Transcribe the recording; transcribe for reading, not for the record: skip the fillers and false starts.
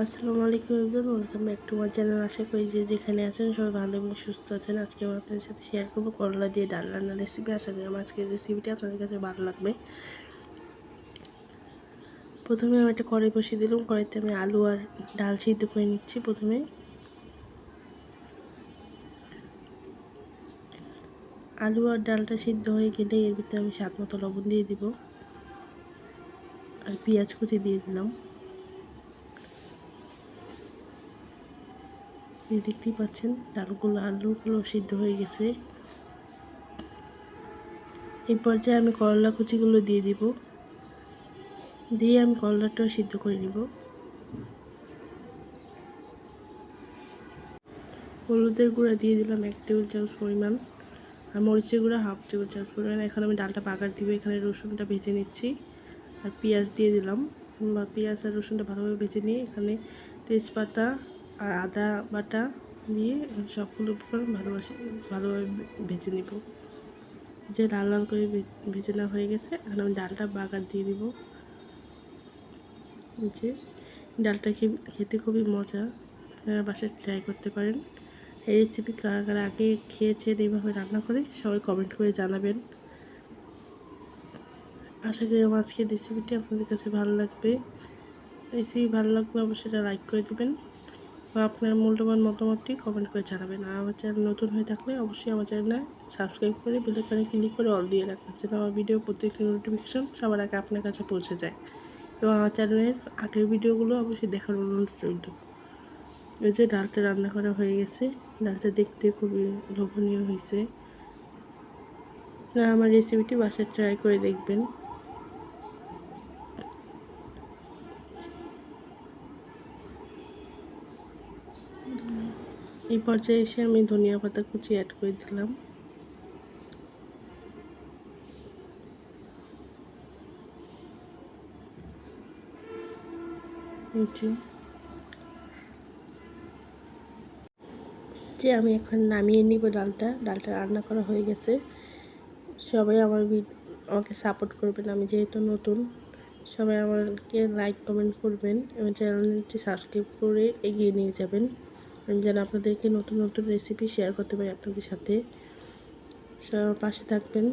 আসসালামু আলাইকুম everyone, welcome back to my channel. আশা করি যে যেখানে আছেন সবাই ভালো এবং সুস্থ আছেন। আজকে আমি আপনাদের সাথে শেয়ার করবো করলা দিয়ে ডাল রান্নার রেসিপি। আশা করি আমার আজকের রেসিপিটি আপনাদের কাছে ভালো লাগবে। প্রথমে আমি একটা কড়াই বসিয়ে দিলাম। কড়াইতে আমি আলু আর ডাল সিদ্ধ করে নিচ্ছি। প্রথমে আলু আর ডালটা সিদ্ধ হয়ে গেলে এর ভিতরে আমি স্বাদ মতো লবণ দিয়ে দিব আর পেঁয়াজ কুচি দিয়ে দিলাম। দেখতেই পাচ্ছেন আলুগুলো সিদ্ধ হয়ে গেছে। এই পর্যায়ে আমি করলা কুচিগুলো দিয়ে দিব, দিয়ে আমি করলাটাও সিদ্ধ করে নিব। হলুদের গুঁড়া দিয়ে দিলাম 1 টেবিল চামচ পরিমাণ, আর মরিচের গুঁড়া 1/2 টেবিল চামচ পরিমাণ। এখন আমি ডালটা বাগার দিব। এখানে রসুনটা ভেজে নিচ্ছি আর পেঁয়াজ দিয়ে দিলাম। পেঁয়াজ আর রসুনটা ভালোভাবে ভেজে নিয়ে এখানে তেজপাতা আর আদা বাটা দিয়ে সবগুলো উপকরণ ভালোভাবে ভেজে নিব। যে লাল লাল করে ভেজে নেওয়া হয়ে গেছে, এখন আমি ডালটা বাগার দিয়ে দিব। যে ডালটা খেতে খুবই মজা, আপনারা বাসায় ট্রাই করতে পারেন। এই রেসিপি কারা কারা আগে খেয়েছেন এইভাবে রান্না করে সবাই কমেন্ট করে জানাবেন। আশা করি আমার আজকের রেসিপিটি আপনাদের কাছে ভালো লাগবে। রেসিপি ভালো লাগলে অবশ্যই এটা লাইক করে দেবেন বা আপনার মূল্যবান মতামতটি কমেন্ট করে জানাবেন। আর আমার চ্যানেল নতুন হয়ে থাকলে অবশ্যই আমার চ্যানেলে সাবস্ক্রাইব করে বেল আইকনে ক্লিক করে অল দিয়ে রাখবেন, যেন আমার ভিডিও প্রত্যেকটি নোটিফিকেশন সবার আগে আপনার কাছে পৌঁছে যায়। এবং আমার চ্যানেলের আগের ভিডিওগুলো অবশ্যই দেখার অনুরোধ রইল। এই যে ডালটা রান্না করা হয়ে গেছে, ডালটা দেখতে খুবই লোভনীয় হয়েছে। আপনারা আমার রেসিপিটি বাসায় ট্রাই করে দেখবেন। এই পর্যায়ে এসে আমি ধনিয়া পাতা কুচি অ্যাড করে দিলাম। যে আমি এখন নামিয়ে নিব ডালটা রান্না করা হয়ে গেছে। সবাই আমাকে সাপোর্ট করবেন, আমি যেহেতু নতুন। সবাই আমাকে লাইক কমেন্ট করবেন এবং চ্যানেলটি সাবস্ক্রাইব করে এগিয়ে নিয়ে যাবেন। আমি যেন আপনাদেরকে নতুন নতুন রেসিপি শেয়ার করতে পারি আপনাদের সাথে। সবার পাশে থাকবেন।